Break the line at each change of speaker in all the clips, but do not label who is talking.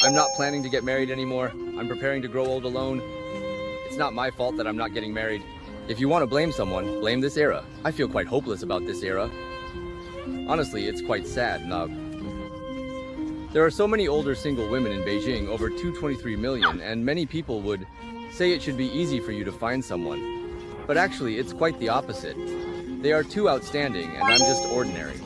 I'm not planning to get married anymore. I'm preparing to grow old alone. It's not my fault that I'm not getting married. If you want to blame someone, blame this era. I feel quite hopeless about this era. Honestly, it's quite sad. There are so many older single women in Beijing, over 223 million, and many people would say it should be easy for you to find someone. But actually, it's quite the opposite. They are too outstanding, and I'm just ordinary.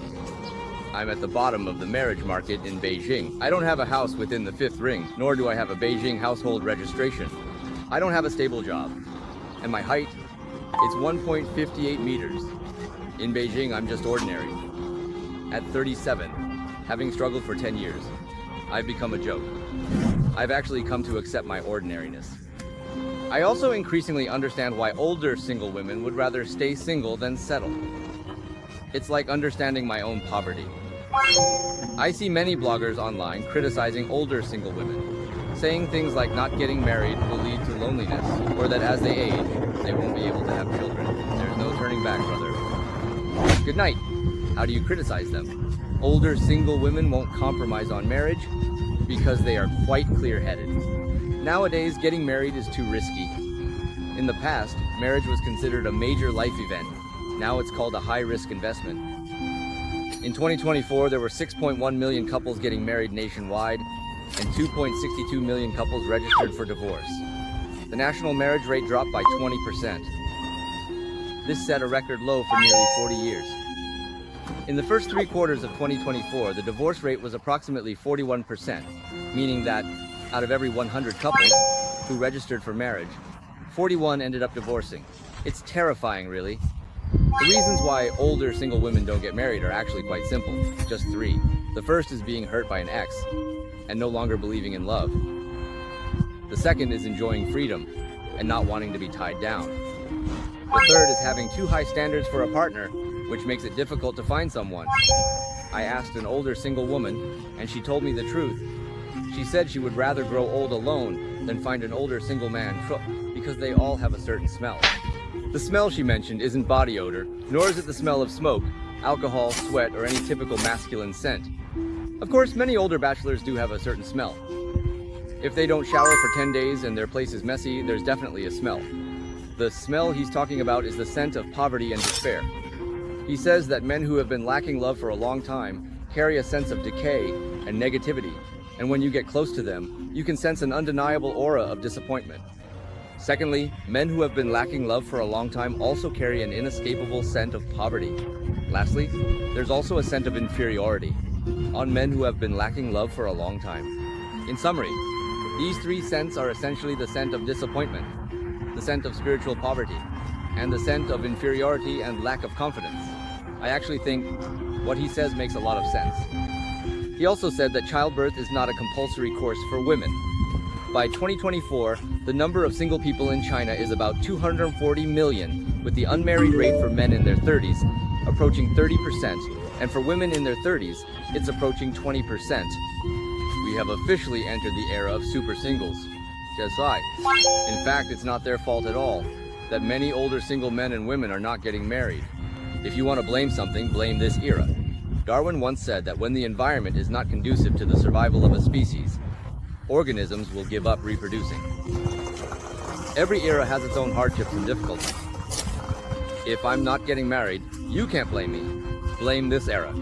I'm at the bottom of the marriage market in Beijing. I don't have a house within the 5th ring, nor do I have a Beijing household registration. I don't have a stable job. And my height, it's 1.58 meters. In Beijing, I'm just ordinary. At 37, having struggled for 10 years, I've become a joke. I've actually come to accept my ordinariness. I also increasingly understand why older single women would rather stay single than settle. It's like understanding my own poverty. I see many bloggers online criticizing older single women, saying things like not getting married will lead to loneliness, or that as they age, they won't be able to have children. There's no turning back, brother. Good night. How do you criticize them? Older single women won't compromise on marriage because they are quite clear-headed. Nowadays, getting married is too risky. In the past, marriage was considered a major life event. Now it's called a high-risk investment. In 2024, there were 6.1 million couples getting married nationwide and 2.62 million couples registered for divorce. The national marriage rate dropped by 20%. This set a record low for nearly 40 years. In the first 3 quarters of 2024, the divorce rate was approximately 41%, meaning that out of every 100 couples who registered for marriage, 41 ended up divorcing. It's terrifying, really. The reasons why older single women don't get married are actually quite simple, just 3. The first is being hurt by an ex and no longer believing in love. The second is enjoying freedom and not wanting to be tied down. The third is having too high standards for a partner, which makes it difficult to find someone. I asked an older single woman, and she told me the truth. She said she would rather grow old alone than find an older single man because they all have a certain smell. The smell she mentioned isn't body odor, nor is it the smell of smoke, alcohol, sweat, or any typical masculine scent. Of course, many older bachelors do have a certain smell. If they don't shower for 10 days and their place is messy, there's definitely a smell. The smell he's talking about is the scent of poverty and despair. He says that men who have been lacking love for a long time carry a sense of decay and negativity, and when you get close to them, you can sense an undeniable aura of disappointment. Secondly, men who have been lacking love for a long time also carry an inescapable scent of poverty. Lastly, there's also a scent of inferiority on men who have been lacking love for a long time. In summary, these 3 scents are essentially the scent of disappointment, the scent of spiritual poverty, and the scent of inferiority and lack of confidence. I actually think what he says makes a lot of sense. He also said that childbirth is not a compulsory course for women. By 2024, the number of single people in China is about 240 million, with the unmarried rate for men in their 30s approaching 30%, and for women in their 30s, it's approaching 20%. We have officially entered the era of super singles. Just I. In fact, it's not their fault at all that many older single men and women are not getting married. If you want to blame something, blame this era. Darwin once said that when the environment is not conducive to the survival of a species, organisms will give up reproducing. Every era has its own hardships and difficulties. If I'm not getting married, you can't blame me. Blame this era.